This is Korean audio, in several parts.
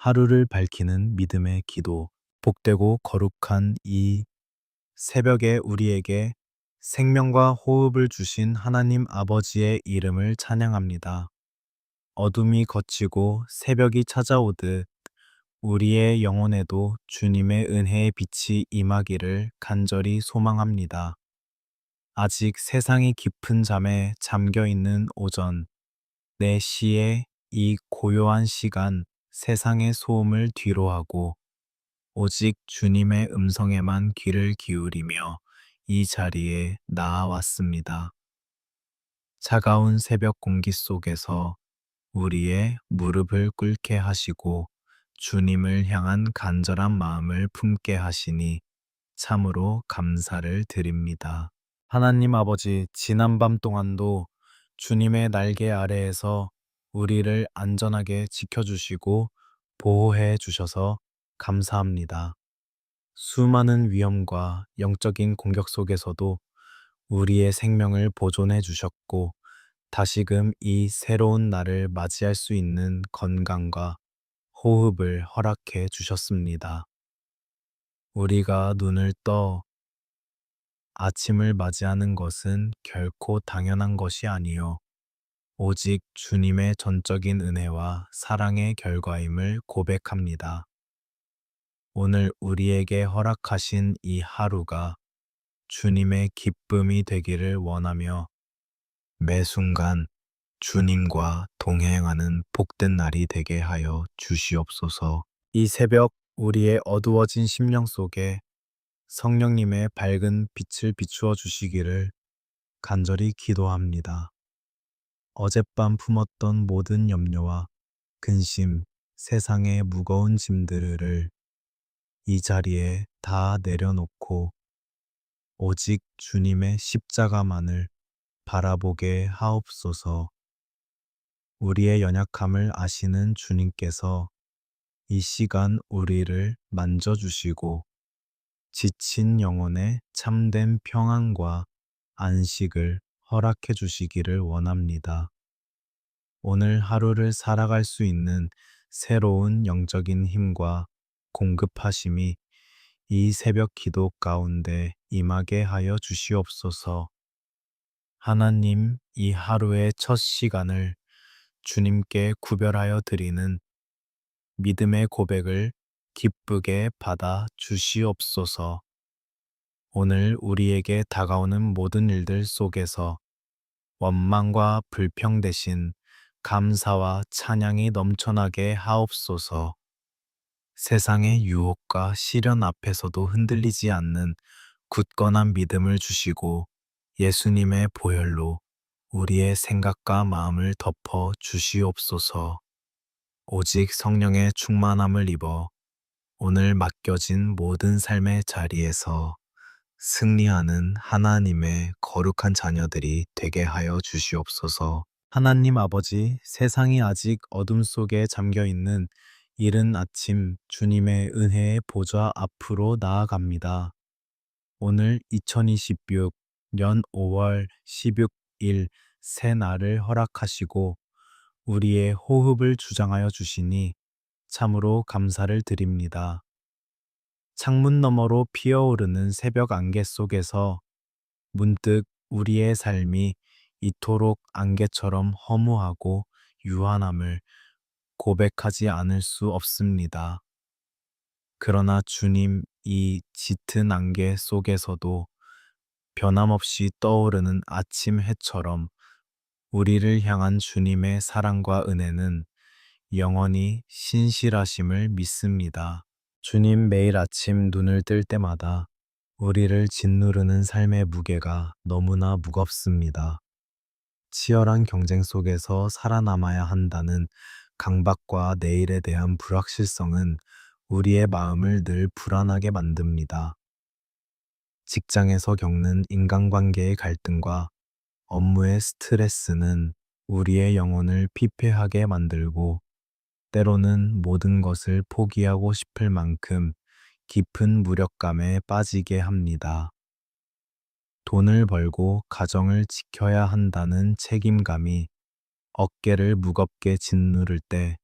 하루를 밝히는 믿음의 기도. 복되고 거룩한 이 새벽에 우리에게 생명과 호흡을 주신 하나님 아버지의 이름을 찬양합니다. 어둠이 걷히고 새벽이 찾아오듯 우리의 영혼에도 주님의 은혜의 빛이 임하기를 간절히 소망합니다. 아직 세상이 깊은 잠에 잠겨 있는 오전, 4시의 이 고요한 시간, 세상의 소음을 뒤로하고 오직 주님의 음성에만 귀를 기울이며 이 자리에 나아왔습니다. 차가운 새벽 공기 속에서 우리의 무릎을 꿇게 하시고 주님을 향한 간절한 마음을 품게 하시니 참으로 감사를 드립니다. 하나님 아버지, 지난밤 동안도 주님의 날개 아래에서 우리를 안전하게 지켜주시고 보호해 주셔서 감사합니다. 수많은 위험과 영적인 공격 속에서도 우리의 생명을 보존해 주셨고 다시금 이 새로운 날을 맞이할 수 있는 건강과 호흡을 허락해 주셨습니다. 우리가 눈을 떠 아침을 맞이하는 것은 결코 당연한 것이 아니요 오직 주님의 전적인 은혜와 사랑의 결과임을 고백합니다. 오늘 우리에게 허락하신 이 하루가 주님의 기쁨이 되기를 원하며 매 순간 주님과 동행하는 복된 날이 되게 하여 주시옵소서. 이 새벽 우리의 어두워진 심령 속에 성령님의 밝은 빛을 비추어 주시기를 간절히 기도합니다. 어젯밤 품었던 모든 염려와 근심, 세상의 무거운 짐들을 이 자리에 다 내려놓고 오직 주님의 십자가만을 바라보게 하옵소서. 우리의 연약함을 아시는 주님께서 이 시간 우리를 만져주시고 지친 영혼에 참된 평안과 안식을 허락해 주시기를 원합니다. 오늘 하루를 살아갈 수 있는 새로운 영적인 힘과 공급하심이 이 새벽 기도 가운데 임하게 하여 주시옵소서. 하나님, 이 하루의 첫 시간을 주님께 구별하여 드리는 믿음의 고백을 기쁘게 받아 주시옵소서. 오늘 우리에게 다가오는 모든 일들 속에서 원망과 불평 대신 감사와 찬양이 넘쳐나게 하옵소서. 세상의 유혹과 시련 앞에서도 흔들리지 않는 굳건한 믿음을 주시고 예수님의 보혈로 우리의 생각과 마음을 덮어 주시옵소서. 오직 성령의 충만함을 입어 오늘 맡겨진 모든 삶의 자리에서 승리하는 하나님의 거룩한 자녀들이 되게 하여 주시옵소서. 하나님 아버지, 세상이 아직 어둠 속에 잠겨 있는 이른 아침 주님의 은혜의 보좌 앞으로 나아갑니다. 오늘 2026년 5월 16일 새 날을 허락하시고 우리의 호흡을 주장하여 주시니 참으로 감사를 드립니다. 창문 너머로 피어오르는 새벽 안개 속에서 문득 우리의 삶이 이토록 안개처럼 허무하고 유한함을 고백하지 않을 수 없습니다. 그러나 주님, 이 짙은 안개 속에서도 변함없이 떠오르는 아침 해처럼 우리를 향한 주님의 사랑과 은혜는 영원히 신실하심을 믿습니다. 주님, 매일 아침 눈을 뜰 때마다 우리를 짓누르는 삶의 무게가 너무나 무겁습니다. 치열한 경쟁 속에서 살아남아야 한다는 강박과 내일에 대한 불확실성은 우리의 마음을 늘 불안하게 만듭니다. 직장에서 겪는 인간관계의 갈등과 업무의 스트레스는 우리의 영혼을 피폐하게 만들고 때로는 모든 것을 포기하고 싶을 만큼 깊은 무력감에 빠지게 합니다. 돈을 벌고 가정을 지켜야 한다는 책임감이 어깨를 무겁게 짓누를 때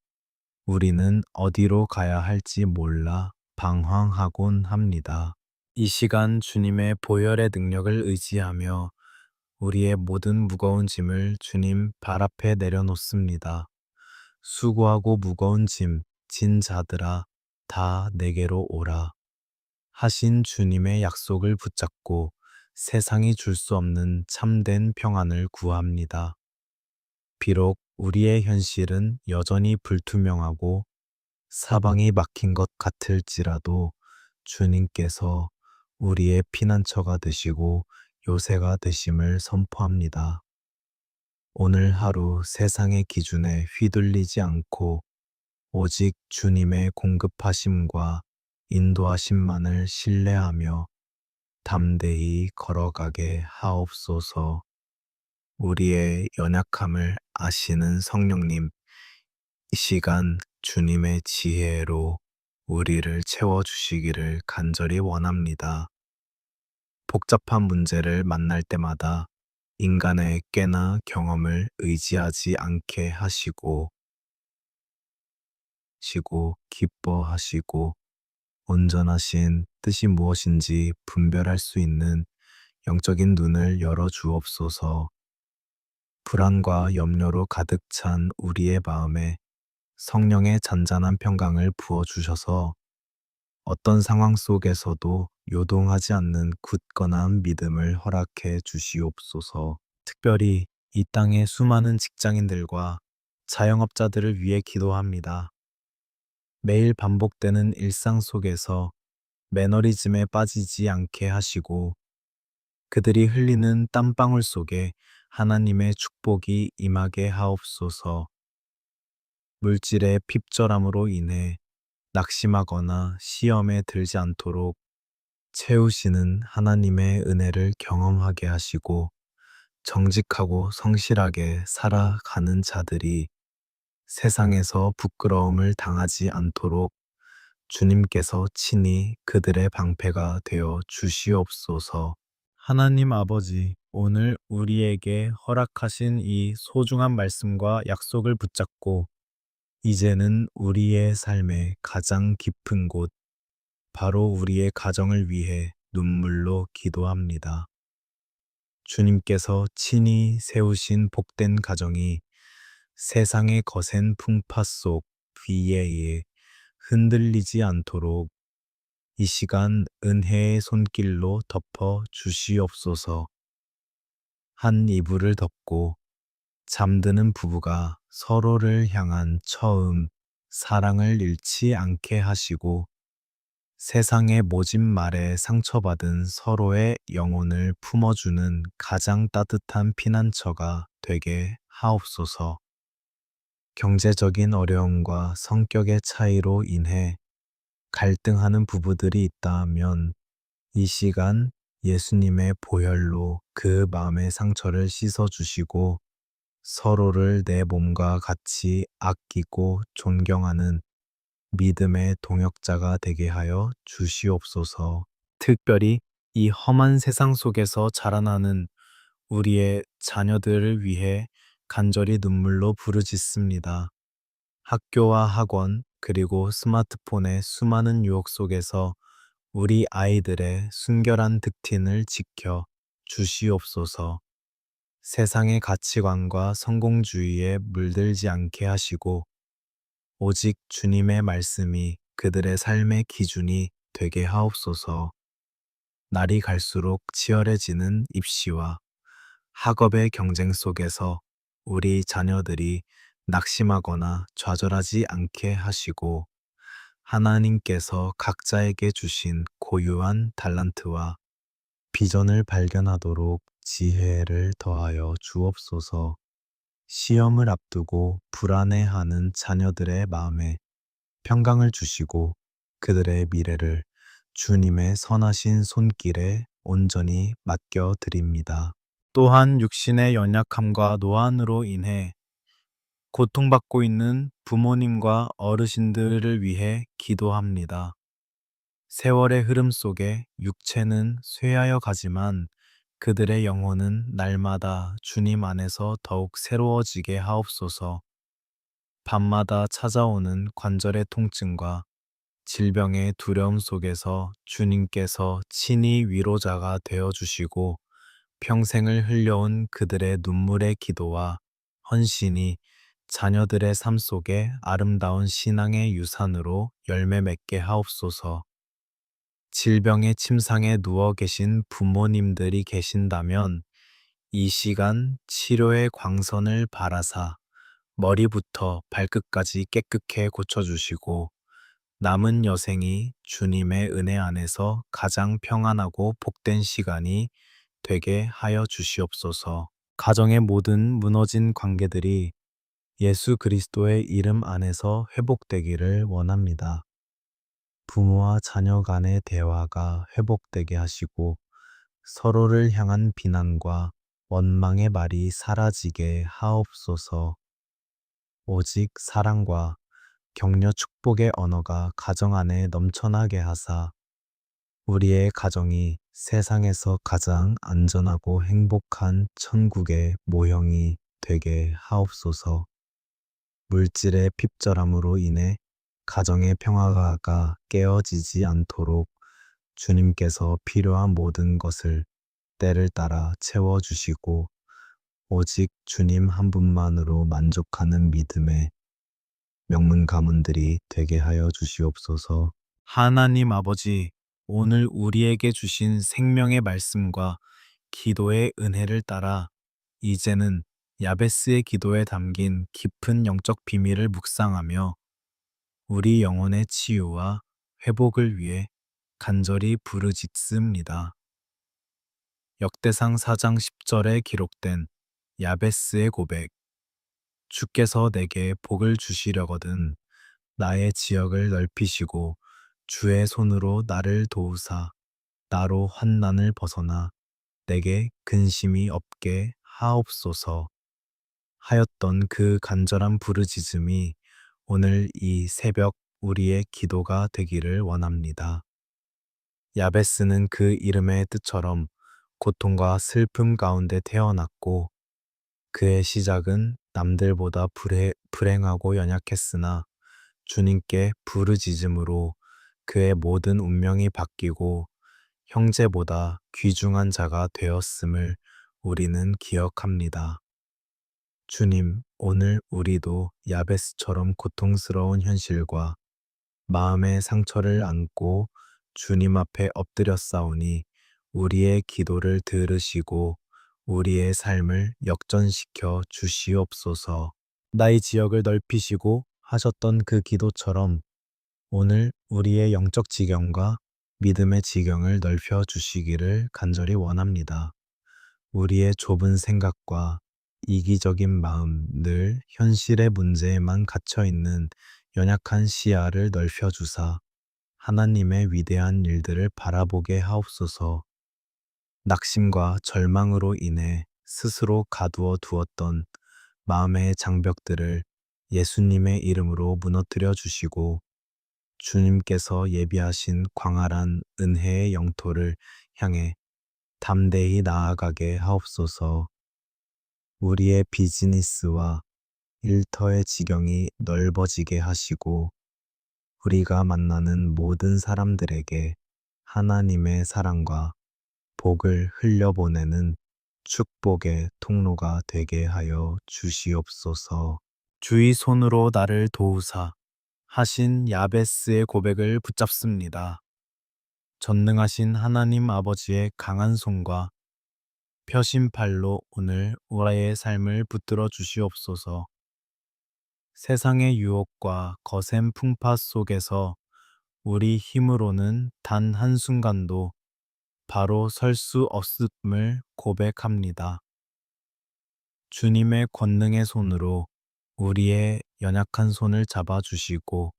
우리는 어디로 가야 할지 몰라 방황하곤 합니다. 이 시간 주님의 보혈의 능력을 의지하며 우리의 모든 무거운 짐을 주님 발 앞에 내려놓습니다. 수고하고 무거운 짐, 진 자들아, 다 내게로 오라. 하신 주님의 약속을 붙잡고 세상이 줄 수 없는 참된 평안을 구합니다. 비록 우리의 현실은 여전히 불투명하고 사방이 막힌 것 같을지라도 주님께서 우리의 피난처가 되시고 요새가 되심을 선포합니다. 오늘 하루 세상의 기준에 휘둘리지 않고 오직 주님의 공급하심과 인도하심만을 신뢰하며 담대히 걸어가게 하옵소서. 우리의 연약함을 아시는 성령님, 이 시간 주님의 지혜로 우리를 채워주시기를 간절히 원합니다. 복잡한 문제를 만날 때마다 인간의 깨나 경험을 의지하지 않게 하시고 기뻐하시고 온전하신 뜻이 무엇인지 분별할 수 있는 영적인 눈을 열어 주옵소서. 불안과 염려로 가득 찬 우리의 마음에 성령의 잔잔한 평강을 부어 주셔서 어떤 상황 속에서도 요동하지 않는 굳건한 믿음을 허락해 주시옵소서. 특별히 이 땅의 수많은 직장인들과 자영업자들을 위해 기도합니다. 매일 반복되는 일상 속에서 매너리즘에 빠지지 않게 하시고 그들이 흘리는 땀방울 속에 하나님의 축복이 임하게 하옵소서. 물질의 핍절함으로 인해 낙심하거나 시험에 들지 않도록 채우시는 하나님의 은혜를 경험하게 하시고 정직하고 성실하게 살아가는 자들이 세상에서 부끄러움을 당하지 않도록 주님께서 친히 그들의 방패가 되어 주시옵소서. 하나님 아버지, 오늘 우리에게 허락하신 이 소중한 말씀과 약속을 붙잡고 이제는 우리의 삶의 가장 깊은 곳, 바로 우리의 가정을 위해 눈물로 기도합니다. 주님께서 친히 세우신 복된 가정이 세상의 거센 풍파 속 비에 의해 흔들리지 않도록 이 시간 은혜의 손길로 덮어 주시옵소서. 한 이불을 덮고 잠드는 부부가 서로를 향한 처음 사랑을 잃지 않게 하시고 세상의 모진 말에 상처받은 서로의 영혼을 품어주는 가장 따뜻한 피난처가 되게 하옵소서. 경제적인 어려움과 성격의 차이로 인해 갈등하는 부부들이 있다면 이 시간 예수님의 보혈로 그 마음의 상처를 씻어주시고 서로를 내 몸과 같이 아끼고 존경하는 믿음의 동역자가 되게 하여 주시옵소서. 특별히 이 험한 세상 속에서 자라나는 우리의 자녀들을 위해 간절히 눈물로 부르짖습니다. 학교와 학원, 그리고 스마트폰의 수많은 유혹 속에서 우리 아이들의 순결한 득틴을 지켜 주시옵소서. 세상의 가치관과 성공주의에 물들지 않게 하시고 오직 주님의 말씀이 그들의 삶의 기준이 되게 하옵소서. 날이 갈수록 치열해지는 입시와 학업의 경쟁 속에서 우리 자녀들이 낙심하거나 좌절하지 않게 하시고 하나님께서 각자에게 주신 고유한 달란트와 비전을 발견하도록 지혜를 더하여 주옵소서. 시험을 앞두고 불안해하는 자녀들의 마음에 평강을 주시고 그들의 미래를 주님의 선하신 손길에 온전히 맡겨 드립니다. 또한 육신의 연약함과 노안으로 인해 고통받고 있는 부모님과 어르신들을 위해 기도합니다. 세월의 흐름 속에 육체는 쇠하여 가지만 그들의 영혼은 날마다 주님 안에서 더욱 새로워지게 하옵소서. 밤마다 찾아오는 관절의 통증과 질병의 두려움 속에서 주님께서 친히 위로자가 되어 주시고 평생을 흘려온 그들의 눈물의 기도와 헌신이 자녀들의 삶 속에 아름다운 신앙의 유산으로 열매 맺게 하옵소서. 질병의 침상에 누워 계신 부모님들이 계신다면 이 시간 치료의 광선을 바라사 머리부터 발끝까지 깨끗게 고쳐주시고 남은 여생이 주님의 은혜 안에서 가장 평안하고 복된 시간이 되게 하여 주시옵소서. 가정의 모든 무너진 관계들이 예수 그리스도의 이름 안에서 회복되기를 원합니다. 부모와 자녀 간의 대화가 회복되게 하시고 서로를 향한 비난과 원망의 말이 사라지게 하옵소서. 오직 사랑과 격려 축복의 언어가 가정 안에 넘쳐나게 하사 우리의 가정이 세상에서 가장 안전하고 행복한 천국의 모형이 되게 하옵소서. 물질의 핍절함으로 인해 가정의 평화가 깨어지지 않도록 주님께서 필요한 모든 것을 때를 따라 채워주시고 오직 주님 한 분만으로 만족하는 믿음의 명문 가문들이 되게 하여 주시옵소서. 하나님 아버지, 오늘 우리에게 주신 생명의 말씀과 기도의 은혜를 따라 이제는 야베스의 기도에 담긴 깊은 영적 비밀을 묵상하며 우리 영혼의 치유와 회복을 위해 간절히 부르짖습니다. 역대상 4장 10절에 기록된 야베스의 고백. 주께서 내게 복을 주시려거든 나의 지역을 넓히시고 주의 손으로 나를 도우사 나로 환난을 벗어나 내게 근심이 없게 하옵소서 하였던 그 간절한 부르짖음이 오늘 이 새벽 우리의 기도가 되기를 원합니다. 야베스는 그 이름의 뜻처럼 고통과 슬픔 가운데 태어났고 그의 시작은 남들보다 불행하고 연약했으나 주님께 부르짖음으로 그의 모든 운명이 바뀌고 형제보다 귀중한 자가 되었음을 우리는 기억합니다. 주님, 오늘 우리도 야베스처럼 고통스러운 현실과 마음의 상처를 안고 주님 앞에 엎드렸사오니 우리의 기도를 들으시고 우리의 삶을 역전시켜 주시옵소서. 나의 지역을 넓히시고 하셨던 그 기도처럼 오늘 우리의 영적 지경과 믿음의 지경을 넓혀 주시기를 간절히 원합니다. 우리의 좁은 생각과 이기적인 마음, 늘 현실의 문제에만 갇혀 있는 연약한 시야를 넓혀 주사 하나님의 위대한 일들을 바라보게 하옵소서. 낙심과 절망으로 인해 스스로 가두어 두었던 마음의 장벽들을 예수님의 이름으로 무너뜨려 주시고 주님께서 예비하신 광활한 은혜의 영토를 향해 담대히 나아가게 하옵소서. 우리의 비즈니스와 일터의 지경이 넓어지게 하시고 우리가 만나는 모든 사람들에게 하나님의 사랑과 복을 흘려보내는 축복의 통로가 되게 하여 주시옵소서. 주의 손으로 나를 도우사 하신 야베스의 고백을 붙잡습니다. 전능하신 하나님 아버지의 강한 손과 펴신 팔로 오늘 우리의 삶을 붙들어 주시옵소서. 세상의 유혹과 거센 풍파 속에서 우리 힘으로는 단 한순간도 바로 설 수 없음을 고백합니다. 주님의 권능의 손으로 우리의 연약한 손을 잡아주시고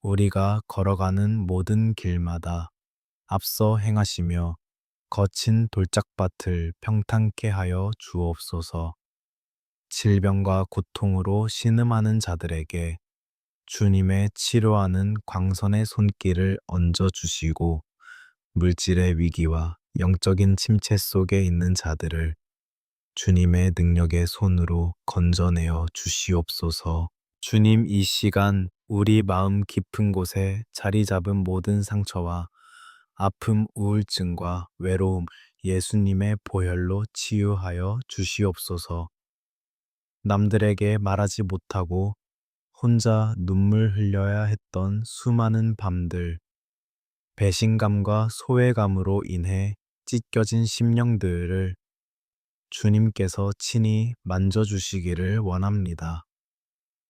우리가 걸어가는 모든 길마다 앞서 행하시며 거친 돌짝밭을 평탄케 하여 주옵소서. 질병과 고통으로 신음하는 자들에게 주님의 치료하는 광선의 손길을 얹어 주시고 물질의 위기와 영적인 침체 속에 있는 자들을 주님의 능력의 손으로 건져내어 주시옵소서. 주님, 이 시간 우리 마음 깊은 곳에 자리 잡은 모든 상처와 아픔, 우울증과 외로움, 예수님의 보혈로 치유하여 주시옵소서. 남들에게 말하지 못하고 혼자 눈물 흘려야 했던 수많은 밤들, 배신감과 소외감으로 인해 찢겨진 심령들을 주님께서 친히 만져주시기를 원합니다.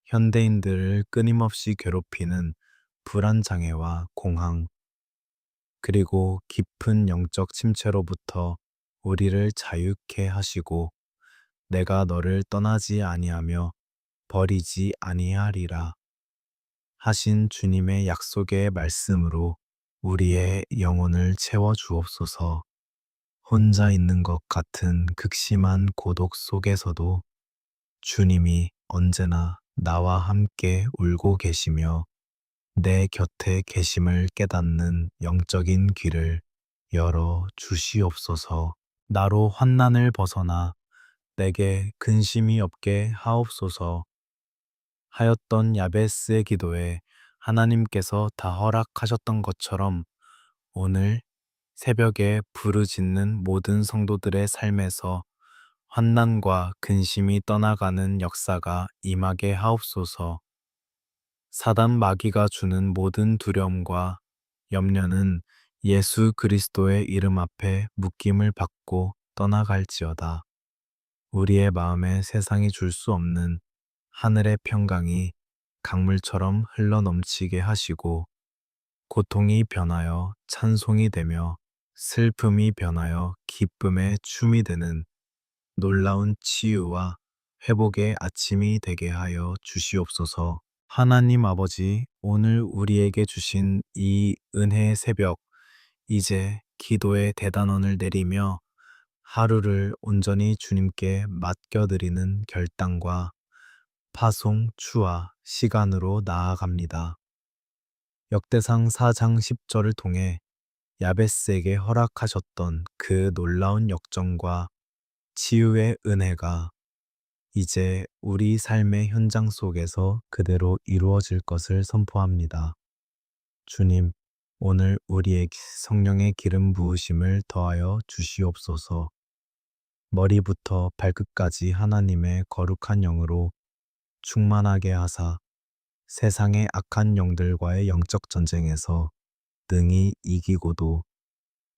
현대인들을 끊임없이 괴롭히는 불안장애와 공황, 그리고 깊은 영적 침체로부터 우리를 자유케 하시고 내가 너를 떠나지 아니하며 버리지 아니하리라 하신 주님의 약속의 말씀으로 우리의 영혼을 채워 주옵소서. 혼자 있는 것 같은 극심한 고독 속에서도 주님이 언제나 나와 함께 울고 계시며 내 곁에 계심을 깨닫는 영적인 귀를 열어 주시옵소서. 나로 환난을 벗어나 내게 근심이 없게 하옵소서 하였던 야베스의 기도에 하나님께서 다 허락하셨던 것처럼 오늘 새벽에 부르짖는 모든 성도들의 삶에서 환난과 근심이 떠나가는 역사가 임하게 하옵소서. 사단 마귀가 주는 모든 두려움과 염려는 예수 그리스도의 이름 앞에 묶임을 받고 떠나갈지어다. 우리의 마음에 세상이 줄 수 없는 하늘의 평강이 강물처럼 흘러넘치게 하시고 고통이 변하여 찬송이 되며 슬픔이 변하여 기쁨의 춤이 되는 놀라운 치유와 회복의 아침이 되게 하여 주시옵소서. 하나님 아버지, 오늘 우리에게 주신 이 은혜의 새벽, 이제 기도의 대단원을 내리며 하루를 온전히 주님께 맡겨드리는 결단과 파송, 추와 시간으로 나아갑니다. 역대상 4장 10절을 통해 야베스에게 허락하셨던 그 놀라운 역정과 치유의 은혜가 이제 우리 삶의 현장 속에서 그대로 이루어질 것을 선포합니다. 주님, 오늘 우리의 성령의 기름 부으심을 더하여 주시옵소서. 머리부터 발끝까지 하나님의 거룩한 영으로 충만하게 하사 세상의 악한 영들과의 영적 전쟁에서 능히 이기고도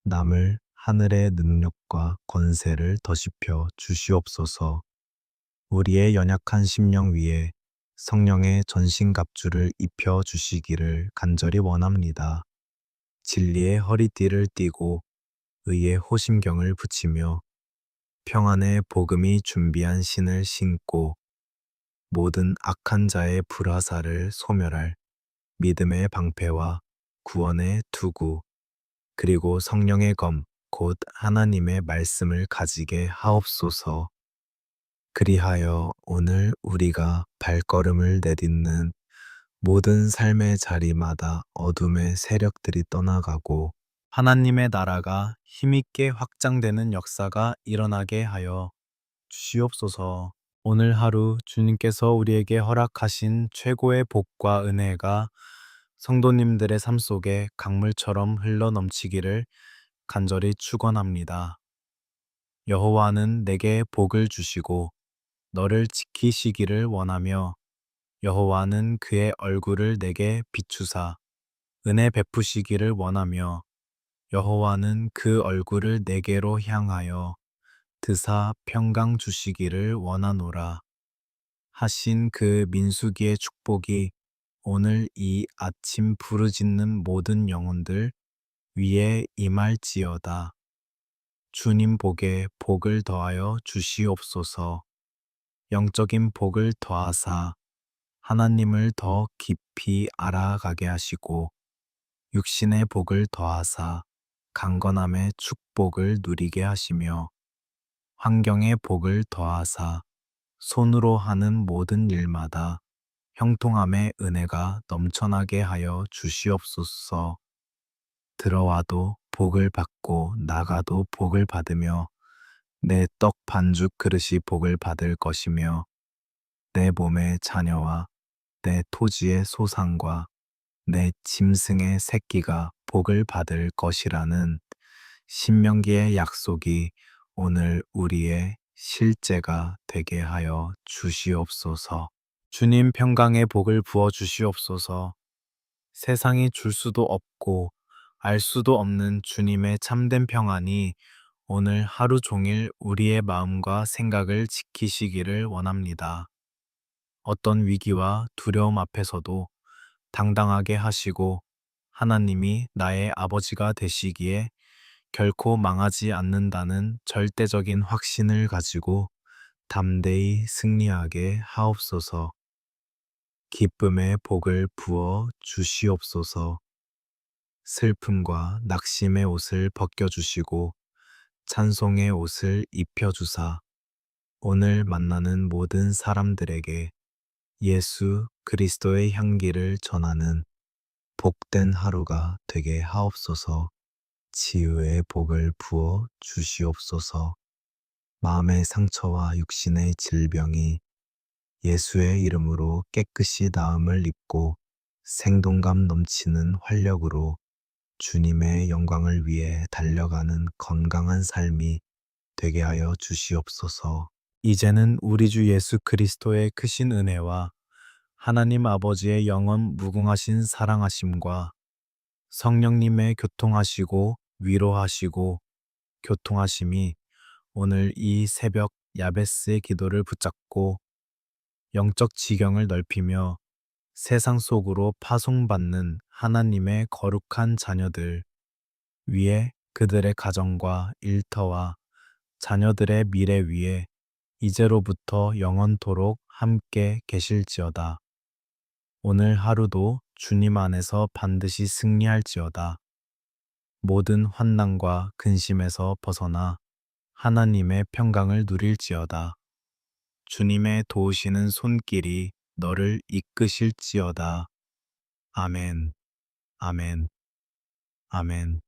남을 하늘의 능력과 권세를 더시펴 주시옵소서. 우리의 연약한 심령 위에 성령의 전신갑주를 입혀 주시기를 간절히 원합니다. 진리의 허리띠를 띠고 의의 호심경을 붙이며 평안의 복음이 준비한 신을 신고 모든 악한 자의 불화살을 소멸할 믿음의 방패와 구원의 투구, 그리고 성령의 검, 곧 하나님의 말씀을 가지게 하옵소서. 그리하여 오늘 우리가 발걸음을 내딛는 모든 삶의 자리마다 어둠의 세력들이 떠나가고 하나님의 나라가 힘있게 확장되는 역사가 일어나게 하여 주시옵소서. 오늘 하루 주님께서 우리에게 허락하신 최고의 복과 은혜가 성도님들의 삶 속에 강물처럼 흘러 넘치기를 간절히 축원합니다. 여호와는 내게 복을 주시고 너를 지키시기를 원하며 여호와는 그의 얼굴을 내게 비추사 은혜 베푸시기를 원하며 여호와는 그 얼굴을 내게로 향하여 드사 평강 주시기를 원하노라 하신 그 민수기의 축복이 오늘 이 아침 부르짖는 모든 영혼들 위에 임할지어다. 주님 복에 복을 더하여 주시옵소서. 영적인 복을 더하사 하나님을 더 깊이 알아가게 하시고 육신의 복을 더하사 강건함의 축복을 누리게 하시며 환경의 복을 더하사 손으로 하는 모든 일마다 형통함의 은혜가 넘쳐나게 하여 주시옵소서. 들어와도 복을 받고 나가도 복을 받으며 내 떡 반죽 그릇이 복을 받을 것이며 내 몸의 자녀와 내 토지의 소산과 내 짐승의 새끼가 복을 받을 것이라는 신명기의 약속이 오늘 우리의 실제가 되게 하여 주시옵소서. 주님 평강의 복을 부어 주시옵소서. 세상이 줄 수도 없고 알 수도 없는 주님의 참된 평안이 오늘 하루 종일 우리의 마음과 생각을 지키시기를 원합니다. 어떤 위기와 두려움 앞에서도 당당하게 하시고 하나님이 나의 아버지가 되시기에 결코 망하지 않는다는 절대적인 확신을 가지고 담대히 승리하게 하옵소서. 기쁨의 복을 부어 주시옵소서. 슬픔과 낙심의 옷을 벗겨주시고 찬송의 옷을 입혀주사 오늘 만나는 모든 사람들에게 예수 그리스도의 향기를 전하는 복된 하루가 되게 하옵소서. 치유의 복을 부어 주시옵소서. 마음의 상처와 육신의 질병이 예수의 이름으로 깨끗이 나음을 입고 생동감 넘치는 활력으로 주님의 영광을 위해 달려가는 건강한 삶이 되게 하여 주시옵소서. 이제는 우리 주 예수 그리스도의 크신 은혜와 하나님 아버지의 영원 무궁하신 사랑하심과 성령님의 교통하시고 위로하시고 교통하심이 오늘 이 새벽 야베스의 기도를 붙잡고 영적 지경을 넓히며 세상 속으로 파송받는 하나님의 거룩한 자녀들 위에 그들의 가정과 일터와 자녀들의 미래 위에 이제로부터 영원토록 함께 계실지어다. 오늘 하루도 주님 안에서 반드시 승리할지어다. 모든 환난과 근심에서 벗어나 하나님의 평강을 누릴지어다. 주님의 도우시는 손길이 너를 이끄실지어다. 아멘, 아멘, 아멘.